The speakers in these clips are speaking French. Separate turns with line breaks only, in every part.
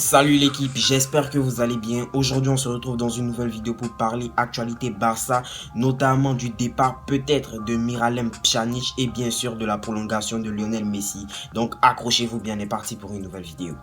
Salut l'équipe, j'espère que vous allez bien. Aujourd'hui on se retrouve dans une nouvelle vidéo pour parler actualité Barça, notamment du départ peut-être de Miralem Pjanic et bien sûr de la prolongation de Lionel Messi. Donc accrochez-vous bien, on est parti pour une nouvelle vidéo.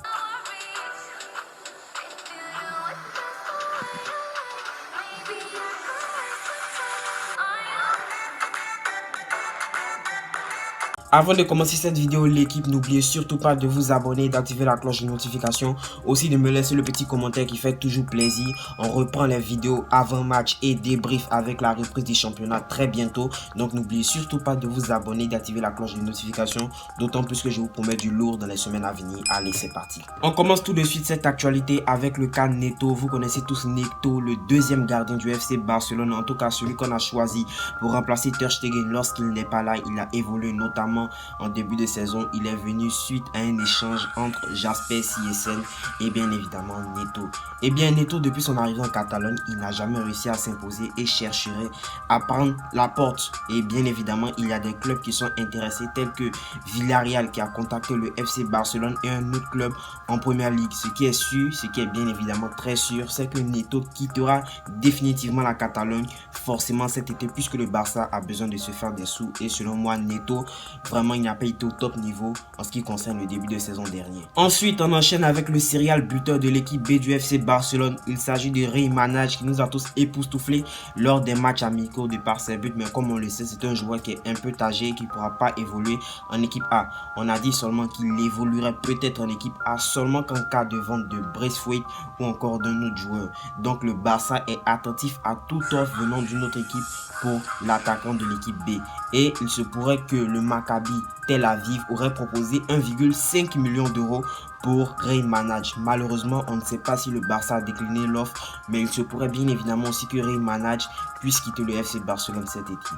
Avant de commencer cette vidéo, l'équipe, n'oubliez surtout pas de vous abonner, d'activer la cloche de notification, aussi de me laisser le petit commentaire qui fait toujours plaisir. On reprend les vidéos avant match et débrief avec la reprise du championnat très bientôt. Donc n'oubliez surtout pas de vous abonner, d'activer la cloche de notification, d'autant plus que je vous promets du lourd dans les semaines à venir. Allez, c'est parti. On commence tout de suite cette actualité avec le cas Neto. Vous connaissez tous Neto, le deuxième gardien du FC Barcelone, en tout cas celui qu'on a choisi pour remplacer Ter Stegen lorsqu'il n'est pas là. Il a évolué notamment en début de saison. Il est venu suite à un échange entre Jasper Cillessen et bien évidemment Neto. Et bien Neto, depuis son arrivée en Catalogne, il n'a jamais réussi à s'imposer et chercherait à prendre la porte. Et bien évidemment, il y a des clubs qui sont intéressés tels que Villarreal qui a contacté le FC Barcelone et un autre club en première ligue. Ce qui est sûr, ce qui est bien évidemment très sûr, c'est que Neto quittera définitivement la Catalogne forcément cet été puisque le Barça a besoin de se faire des sous. Et selon moi, Neto, vraiment, il n'a pas été au top niveau en ce qui concerne le début de saison dernier. Ensuite, on enchaîne avec le serial buteur de l'équipe B du FC Barcelone. Il s'agit de Riyad Mahrez qui nous a tous époustouflés lors des matchs amicaux de par ses buts. Mais comme on le sait, c'est un joueur qui est un peu âgé et qui ne pourra pas évoluer en équipe A. On a dit seulement qu'il évoluerait peut-être en équipe A seulement qu'en cas de vente de Braithwaite ou encore d'un autre joueur. Donc le Barça est attentif à toute offre venant d'une autre équipe pour l'attaquant de l'équipe B. Et il se pourrait que le Maccabi Tel Aviv aurait proposé 1,5 million d'euros pour Riyad Mahrez. Malheureusement, on ne sait pas si le Barça a décliné l'offre, mais il se pourrait bien évidemment aussi que Riyad Mahrez puisse quitter le FC Barcelone cet été.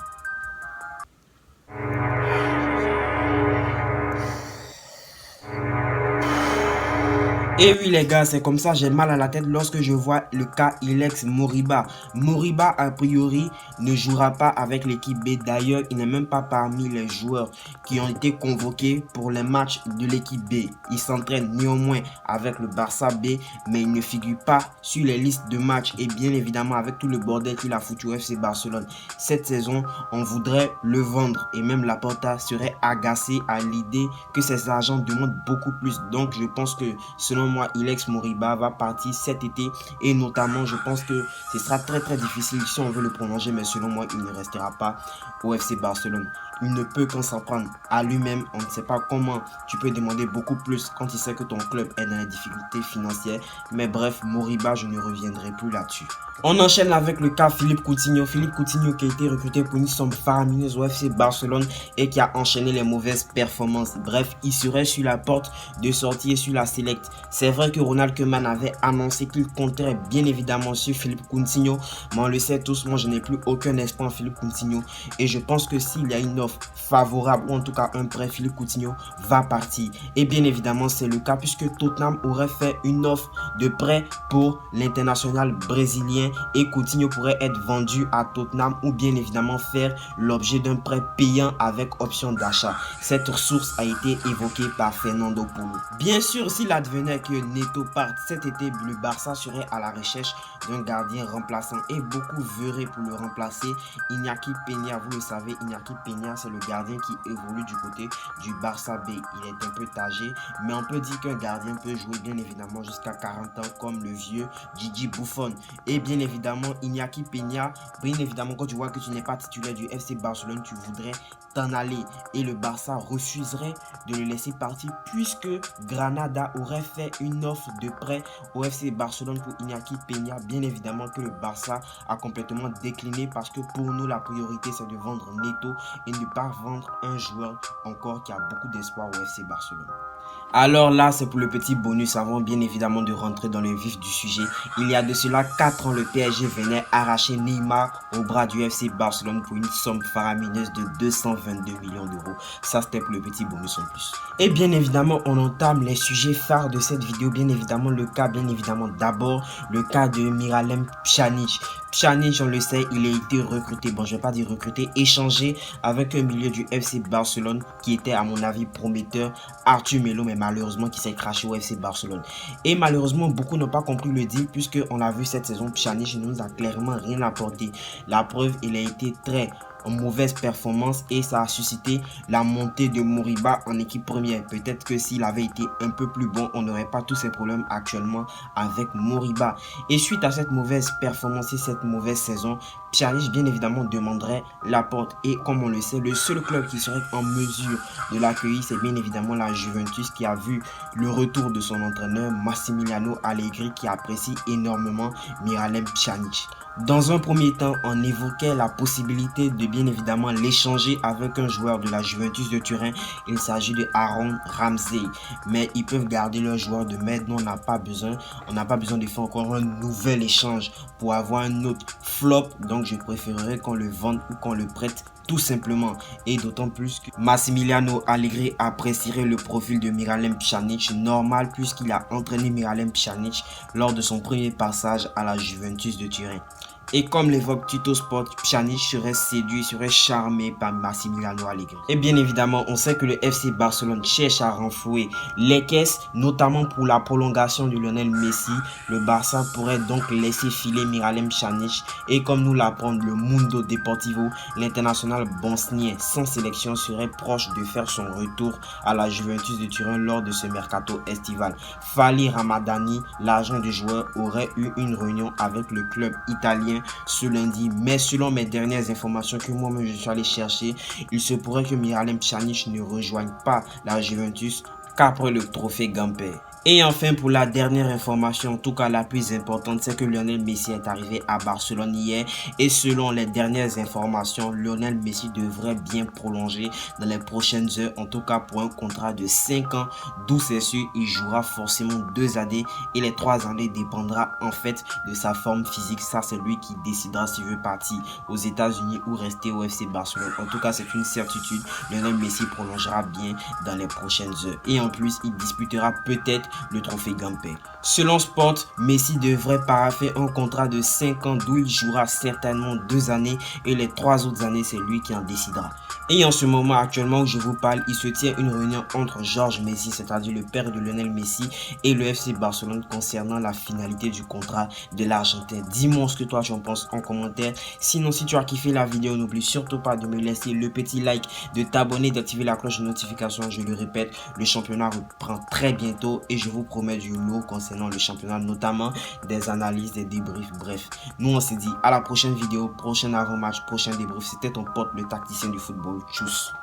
Et oui les gars, c'est comme ça, j'ai mal à la tête lorsque je vois le cas Ilex Moriba. Moriba a priori ne jouera pas avec l'équipe B. D'ailleurs, il n'est même pas parmi les joueurs qui ont été convoqués pour les matchs de l'équipe B. Il s'entraîne néanmoins avec le Barça B, mais il ne figure pas sur les listes de matchs. Et bien évidemment, avec tout le bordel qu'il a foutu au FC Barcelone cette saison, on voudrait le vendre. Et même Laporta serait agacé à l'idée que ses agents demandent beaucoup plus. Donc je pense que selon moi, Ilex Moriba va partir cet été et notamment, je pense que ce sera très difficile si on veut le prolonger, mais selon moi, il ne restera pas au FC Barcelone. Il ne peut qu'en s'en prendre à lui-même. On ne sait pas comment tu peux demander beaucoup plus quand il sait que ton club est dans les difficultés financières. Mais bref, Moriba, je ne reviendrai plus là-dessus. On enchaîne avec le cas Philippe Coutinho. Philippe Coutinho qui a été recruté pour une somme faramineuse au FC Barcelone et qui a enchaîné les mauvaises performances. Bref, il serait sur la porte de sortie sur la Select. C'est vrai que Ronald Koeman avait annoncé qu'il compterait bien évidemment sur Philippe Coutinho. Mais on le sait tous, moi je n'ai plus aucun espoir en Philippe Coutinho. Et je pense que s'il y a une offre favorable ou en tout cas un prêt, Philippe Coutinho va partir. Et bien évidemment c'est le cas puisque Tottenham aurait fait une offre de prêt pour l'international brésilien et Coutinho pourrait être vendu à Tottenham ou bien évidemment faire l'objet d'un prêt payant avec option d'achat. Cette ressource a été évoquée par Fernando Polo. Bien sûr, s'il advenait que Neto parte cet été, le Barça serait à la recherche d'un gardien remplaçant et beaucoup verraient pour le remplacer. Iñaki Peña, vous le savez, Iñaki Peña c'est le gardien qui évolue du côté du Barça B. Il est un peu âgé, mais on peut dire qu'un gardien peut jouer bien évidemment jusqu'à 40 ans comme le vieux Gigi Buffon. Et bien évidemment, Iñaki Peña, bien évidemment quand tu vois que tu n'es pas titulaire du FC Barcelone, tu voudrais t'en aller et le Barça refuserait de le laisser partir puisque Granada aurait fait une offre de prêt au FC Barcelone pour Iñaki Peña. Bien évidemment que le Barça a complètement décliné parce que pour nous la priorité c'est de vendre Neto et ne pas vendre un joueur encore qui a beaucoup d'espoir au FC Barcelone. Alors là, c'est pour le petit bonus avant bien évidemment de rentrer dans le vif du sujet. Il y a de cela 4 ans, le PSG venait arracher Neymar au bras du FC Barcelone pour une somme faramineuse de 222 millions d'euros. Ça, c'était pour le petit bonus en plus. Et bien évidemment, on entame les sujets phares de cette vidéo. Bien évidemment, le cas, d'abord, le cas de Miralem Pjanic. Pjanic, on le sait, il a été recruté, bon je vais pas dire recruté, échangé avec un milieu du FC Barcelone qui était à mon avis prometteur, Arthur Melo, mais malheureusement qui s'est craché au FC Barcelone. Et malheureusement, beaucoup n'ont pas compris le deal puisque on l'a vu cette saison, Pjanic ne nous a clairement rien apporté. La preuve, il a été très en mauvaise performance et ça a suscité la montée de Moriba en équipe première. Peut-être que s'il avait été un peu plus bon, on n'aurait pas tous ces problèmes actuellement avec Moriba. Et suite à cette mauvaise performance et cette mauvaise saison, Pjanic bien évidemment demanderait Laporte. Et comme on le sait, le seul club qui serait en mesure de l'accueillir, c'est bien évidemment la Juventus qui a vu le retour de son entraîneur Massimiliano Allegri qui apprécie énormément Miralem Pjanic. Dans un premier temps, on évoquait la possibilité de bien évidemment l'échanger avec un joueur de la Juventus de Turin. Il s'agit de Aaron Ramsey. Mais ils peuvent garder leur joueur de maître. Nous, on n'a pas besoin de faire encore un nouvel échange pour avoir un autre flop. Donc, je préférerais qu'on le vende ou qu'on le prête tout simplement. Et d'autant plus que Massimiliano Allegri apprécierait le profil de Miralem Pjanic, normal puisqu'il a entraîné Miralem Pjanic lors de son premier passage à la Juventus de Turin. Et comme l'évoque Tuto Sport, Pjanic serait séduit, serait charmé par Massimiliano Allegri. Et bien évidemment, on sait que le FC Barcelone cherche à renflouer les caisses, notamment pour la prolongation de Lionel Messi. Le Barça pourrait donc laisser filer Miralem Pjanic. Et comme nous l'apprend le Mundo Deportivo, l'international bosnien sans sélection serait proche de faire son retour à la Juventus de Turin lors de ce mercato estival. Fali Ramadani, l'agent du joueur, aurait eu une réunion avec le club italien ce lundi, mais selon mes dernières informations que moi-même je suis allé chercher, il se pourrait que Miralem Pjanic ne rejoigne pas la Juventus qu'après le trophée Gamper. Et enfin, pour la dernière information, en tout cas la plus importante, c'est que Lionel Messi est arrivé à Barcelone hier. Et selon les dernières informations, Lionel Messi devrait bien prolonger dans les prochaines heures, en tout cas pour un contrat de 5 ans, d'où c'est sûr, il jouera forcément 2 années. Et les 3 années dépendra en fait de sa forme physique. Ça, c'est lui qui décidera s'il veut partir aux États-Unis ou rester au FC Barcelone. En tout cas, c'est une certitude. Lionel Messi prolongera bien dans les prochaines heures. Et en plus, il disputera peut-être le trophée Gamper. Selon Sport, Messi devrait paraffer un contrat de 5 ans d'où il jouera certainement 2 années et les 3 autres années, c'est lui qui en décidera. Et en ce moment actuellement où je vous parle, il se tient une réunion entre Georges Messi, c'est-à-dire le père de Lionel Messi, et le FC Barcelone concernant la finalité du contrat de l'Argentin. Dis-moi ce que toi tu en penses en commentaire. Sinon, si tu as kiffé la vidéo, n'oublie surtout pas de me laisser le petit like, de t'abonner, d'activer la cloche de notification. Je le répète, le championnat reprend très bientôt et je vous promets du lourd concernant le championnat, notamment des analyses, des débriefs, bref. Nous on se dit à la prochaine vidéo, prochain avant-match, prochain débrief. C'était ton pote, le tacticien du football. Tchuss.